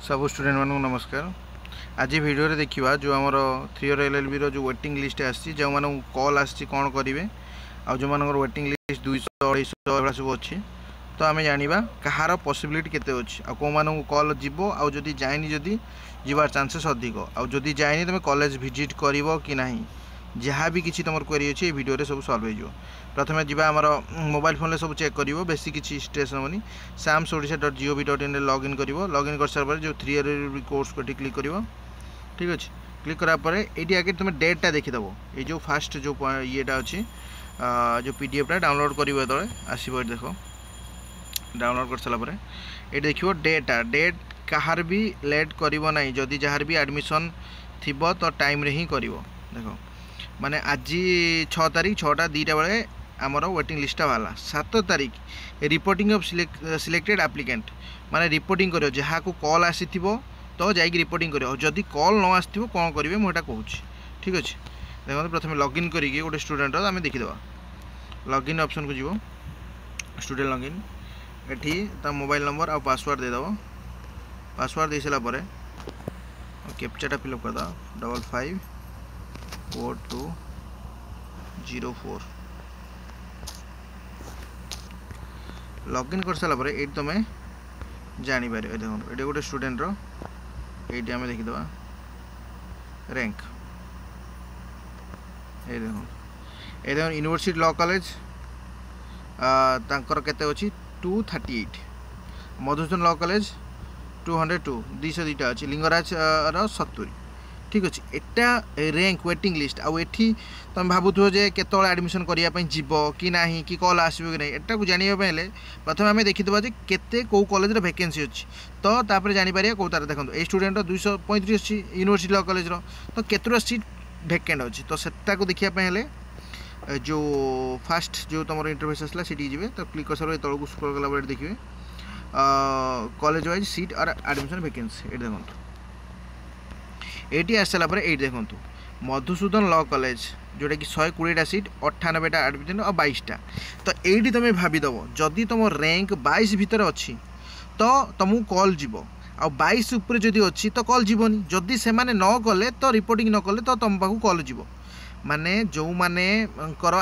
सब स्टूडेंट मानक नमस्कार। आज वीडियो देखा जो आमर 3 ईयर LLB रो जो वेटिंग लिस्ट आसी जो मान कॉल आसी कौन करेंगे आ जो मान वेटिंग लिस्ट 200 250 सब अच्छी तो आम जाना कहार पॉसिबिलिटी केते अच्छी आ कौ मान कॉल जीव आ जदि जाए जदि जीवार चांसेस अधिक आ जदि जाए तुम कॉलेज विजिट कर कि नहीं जहाँ भी किसी तुम क्वेरी अच्छी वीडियो सब सल्व हो। प्रथम जामर मोबाइल फोन सब चेक कर बेसी किसी स्ट्रेस हेनी samsodisha.gov.in लॉगिन कर लॉगिन कर सारा जो 3 ईयर कोर्स पर क्लिक कर ठीक अच्छे। क्लिक करापर ये आगे तुम डेटा देखीदेव ये जो फास्ट जो येटा अच्छी जो PDF डाउनलोड कर आसो देख डाउनलोड कर सारापर ये देख डेटा डेट कहार भी लेट करना जदि जार भी एडमिशन थी तो टाइम रे ही कर देख माने आज 6 तारीख 6टा 2टा बेले आमर वेटिंग लिस्ट बाहर 7 तारीख रिपोर्टिंग ऑफ सिलेक्टेड एप्लिकेंट माने रिपोर्टिंग करो जहाँ को कॉल आसी तो जाइक रिपोर्टिंग करो जदि कॉल न आसो कौन करेंगे मुझे कहूँ ठीक अच्छे। देखो प्रथम लॉगिन करके गोटे स्टूडेंट आम देखीद लॉगिन ऑप्शन को जीव स्टूडेंट लॉगिन ये मोबाइल नंबर आ पासवर्ड देदेव पासवर्ड दे सारापर कैप्चाटा फिलअप करद 55 4204 लॉगिन कर सारापर ये तुम जापर देखो ये गोटे स्टूडेंट ये आम देखीद रैंक ये देखो यूनिवर्सिटी लॉ कॉलेज तांकर केते अछि 238 मधुसूदन लॉ कॉलेज 202 202 अच्छी लिंगराज 70 ठीक अच्छे। एटा रैंक वेटिंग लिस्ट आउ एठी तुम भावुथ जे केतल एडमिशन करने जीव कि ना कि कॉल आसो कि नहीं एटा को जानापे प्रथम आम देखीदा जे केते कौ कॉलेज वैकेंसी अच्छी तो तापर जापर कौ तार देखो ये स्टूडेंट 235 अच्छी यूनिवर्सिटी लॉ कॉलेज तो केतटा सीट वैकेंट अच्छी तो सेटा को देखापी जो फास्ट जो तुम इंटरफेस आसला सीटी जी तो क्लिक कर सारे तौक स्क्रॉल कला देखिए कॉलेज वाइज सीट और एडमिशन वैकेंसी ये देखो ये आस सारापर ये देखो मधुसूदन लॉ कॉलेज जोटा कि 120टा सीट 98टा एडमिशन और 22टा तो ये तुम भावीदेव जदि तुम रैंक 22 भितर अच्छी तो तुमको कॉल जीव आ 22 उपर जदि अच्छी तो कॉल जीवनी जदि से माने न कले तो रिपोर्टिंग न कले तो तुम पाक कॉल जीव माने जो माने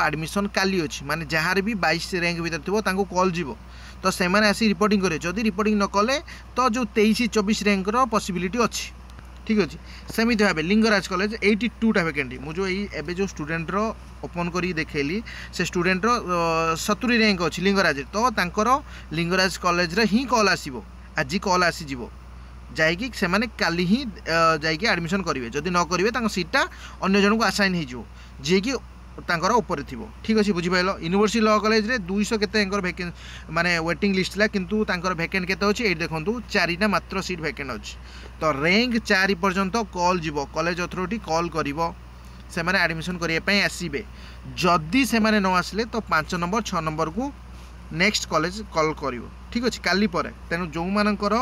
एडमिशन काली अच्छी माने जहाँ भी 22 रैंक भीतर थी कॉल जीव तो से आसी रिपोर्टिंग करेंगे जदि रिपोर्टिंग न कले तो जो 23-24 रैंक पॉसिबिलिटी अच्छी ठीक अच्छे। सेमती भाव लिंगराज कॉलेज 82टा वैकेंटी मुझे एबे जो स्टूडेंट ओपन करी देखली से स्टूडेंट 70 रैंक अच्छी लिंगराज तो तांकर लिंगराज कॉलेज रे ही कॉल आसीबो आज कॉल आसीजिवो जाइकी से माने काली ही जाइकी एडमिशन करेंगे जदि न करेंगे सीटा अन्य जन को आसाइन हो जी कि तांकर ऊपर थी ठीक अच्छे बुझीपाल यूनिवर्सिटी लॉ कॉलेज रे 200 केते वैकेंसी माने वेटिंग लिस्ट ला किंतु तांकर वैकेंट केते अछि ए देखंतु 4टा मात्र सीट वैकेंट अछि तो रैंक 4 पर्यंत कॉल जीवो कॉलेज अथॉरिटी कॉल करिवो से माने एडमिशन करिया पई आसीबे जदि से माने न आसले तो 5 नंबर 6 नंबर को नेक्स्ट कॉलेज कॉल करिवो ठीक अच्छे काली पर तेणु जो मानकर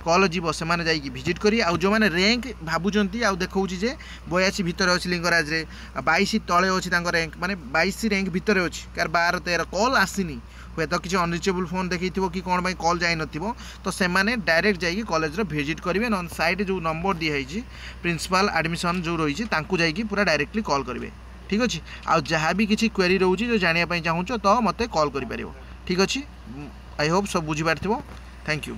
कॉल जीव से माने जाइकी विजिट करी आ जो माने रैंक भावुंट आ देखा जे 82 भितर अच्छी लिंगराज रे 22 तले अच्छी रैंक माने 22 रैंक भितर अच्छी कार 12-13 कॉल आसनी हे तो किसी अनरिचेबल फोन देखी कि कौन कॉल जाई नथिबो तो से माने डायरेक्ट जाइकी कॉलेज रो विजिट करेंगे नन साइड जो नंबर दिखाई प्रिंसिपल एडमिशन जो रही जाइकी पूरा डायरेक्टली कॉल करेंगे ठीक अच्छे। आ जहाँ भी किसी क्वेरी रोचे जो जानापी चाहूँ तो मत कॉल कर ठीक अच्छे। आई होप सब बुझी पार थैंक यू।